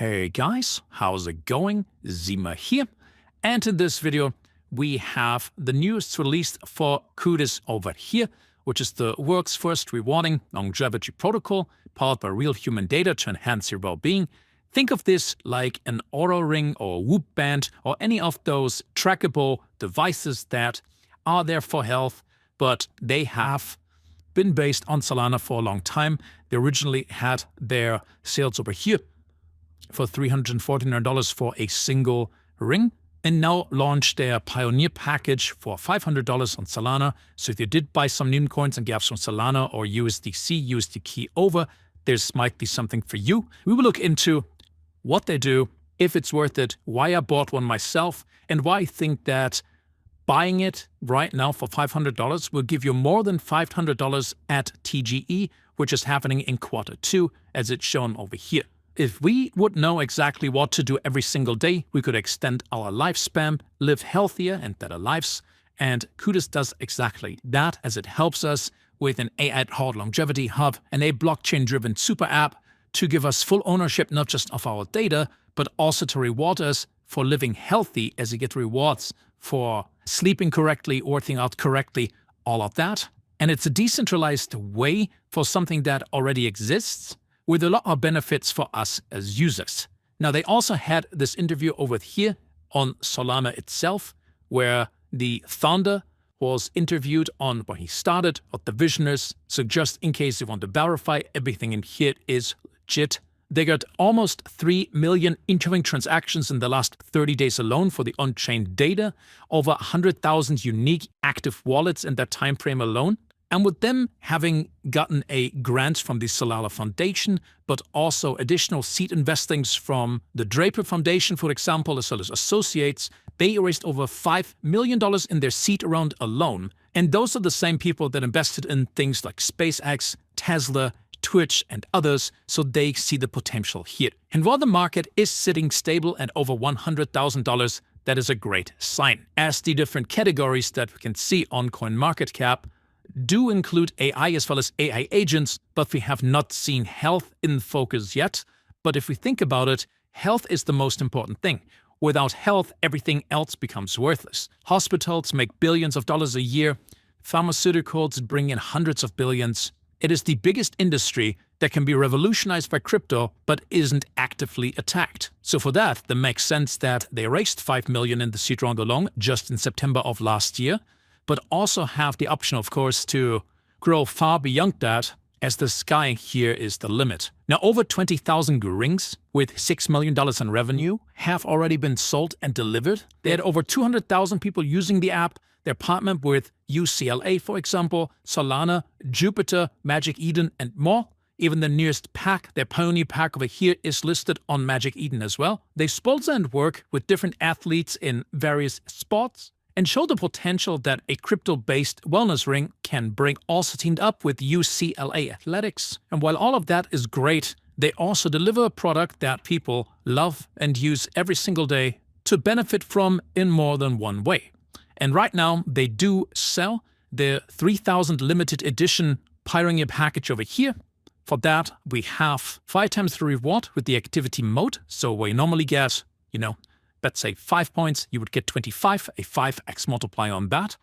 Hey guys, how's it going? Zima here. And in this video, we have the newest release for Cudis over here, which is the world's first rewarding longevity protocol powered by real human data to enhance your well-being. Think of this like an Oura Ring or a Whoop Band or any of those trackable devices that are there for health, but they have been based on Solana for a long time. They originally had their sales over here for $349 for a single ring, and now launched their Pioneer Package for $500 on Solana. So if you did buy some meme coins and gas from Solana or USDC, USDT over, this might be something for you. We will look into what they do, if it's worth it, why I bought one myself, and why I think that buying it right now for $500 will give you more than $500 at TGE, which is happening in Q2, as it's shown over here. If we would know exactly what to do every single day, we could extend our lifespan, live healthier and better lives. And Cudis does exactly that, as it helps us with an AI-powered longevity hub and a blockchain-driven super app to give us full ownership not just of our data, but also to reward us for living healthy, as you get rewards for sleeping correctly, working out correctly, all of that. And it's a decentralized way for something that already exists, with a lot of benefits for us as users. Now, they also had this interview over here on Solana itself, where the founder was interviewed on where he started, what the vision is. So just in case you want to verify, everything in here is legit. They got almost 3 million incoming transactions in the last 30 days alone for the on-chain data, over 100,000 unique active wallets in that time frame alone. And with them having gotten a grant from the Solana Foundation, but also additional seed investings from the Draper Foundation, for example, as well as associates, they raised over $5 million in their seed round alone. And those are the same people that invested in things like SpaceX, Tesla, Twitch, and others, so they see the potential here. And while the market is sitting stable at over $100,000, that is a great sign, as the different categories that we can see on CoinMarketCap do include AI as well as AI agents, but we have not seen health in focus yet. But if we think about it, health is the most important thing. Without health, everything else becomes worthless. Hospitals make billions of dollars a year. Pharmaceuticals bring in hundreds of billions. It is the biggest industry that can be revolutionized by crypto, but isn't actively attacked. So for that, it makes sense that they raised $5 million in the seed round alone just in September of last year, but also have the option, of course, to grow far beyond that, as the sky here is the limit. Now, over 20,000 rings with $6 million in revenue have already been sold and delivered. They had over 200,000 people using the app. They're partnered with UCLA, for example, Solana, Jupiter, Magic Eden, and more. Even the newest pack, their Pioneer Pack over here, is listed on Magic Eden as well. They sponsor and work with different athletes in various sports, and show the potential that a crypto-based wellness ring can bring, also teamed up with UCLA Athletics. And while all of that is great, they also deliver a product that people love and use every single day to benefit from in more than one way. And right now, they do sell the 3,000 limited edition Pioneer Package over here. For that, we have 5 times the reward with the activity mode. So where you normally get, let's say 5 points, you would get 25, a 5x multiplier on that.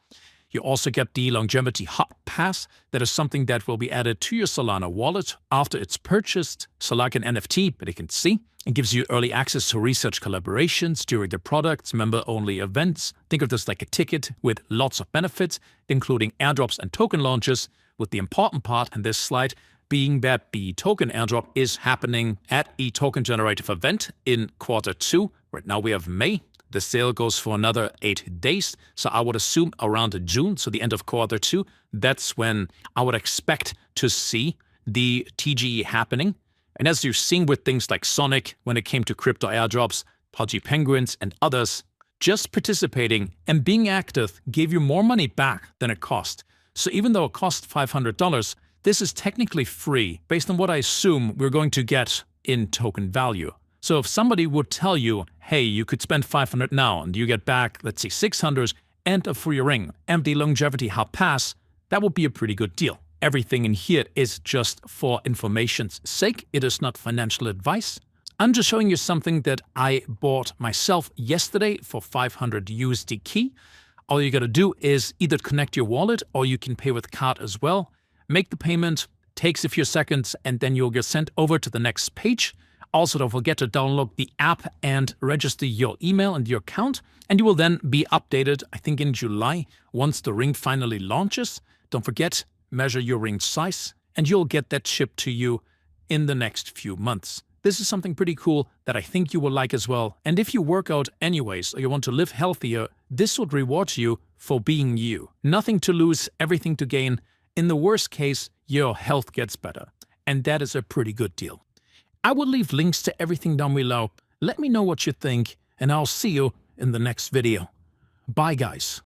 You also get the Longevity Hub Pass. That is something that will be added to your Solana wallet after it's purchased. So like an NFT, but you can see. It gives you early access to research collaborations during the product's member-only events. Think of this like a ticket with lots of benefits, including airdrops and token launches, with the important part in this slide being that the token airdrop is happening at a token generative event in Q2. Right now we have May. The sale goes for another 8 days. So I would assume around June, so the end of Q2, that's when I would expect to see the TGE happening. And as you've seen with things like Sonic, when it came to crypto airdrops, Pudgy Penguins, and others, just participating and being active gave you more money back than it cost. So even though it cost $500, this is technically free, based on what I assume we're going to get in token value. So if somebody would tell you, hey, you could spend $500 now and you get back, let's say $600 and a free ring and the Longevity Hub Pass, that would be a pretty good deal. Everything in here is just for information's sake. It is not financial advice. I'm just showing you something that I bought myself yesterday for 500 USD key. All you gotta do is either connect your wallet or you can pay with card as well. Make the payment, takes a few seconds, and then you'll get sent over to the next page. Also, don't forget to download the app and register your email and your account, and you will then be updated, I think in July, once the ring finally launches. Don't forget, measure your ring size, and you'll get that shipped to you in the next few months. This is something pretty cool that I think you will like as well. And if you work out anyways or you want to live healthier, this would reward you for being you. Nothing to lose, everything to gain. In the worst case, your health gets better. And that is a pretty good deal. I will leave links to everything down below. Let me know what you think, and I'll see you in the next video. Bye, guys.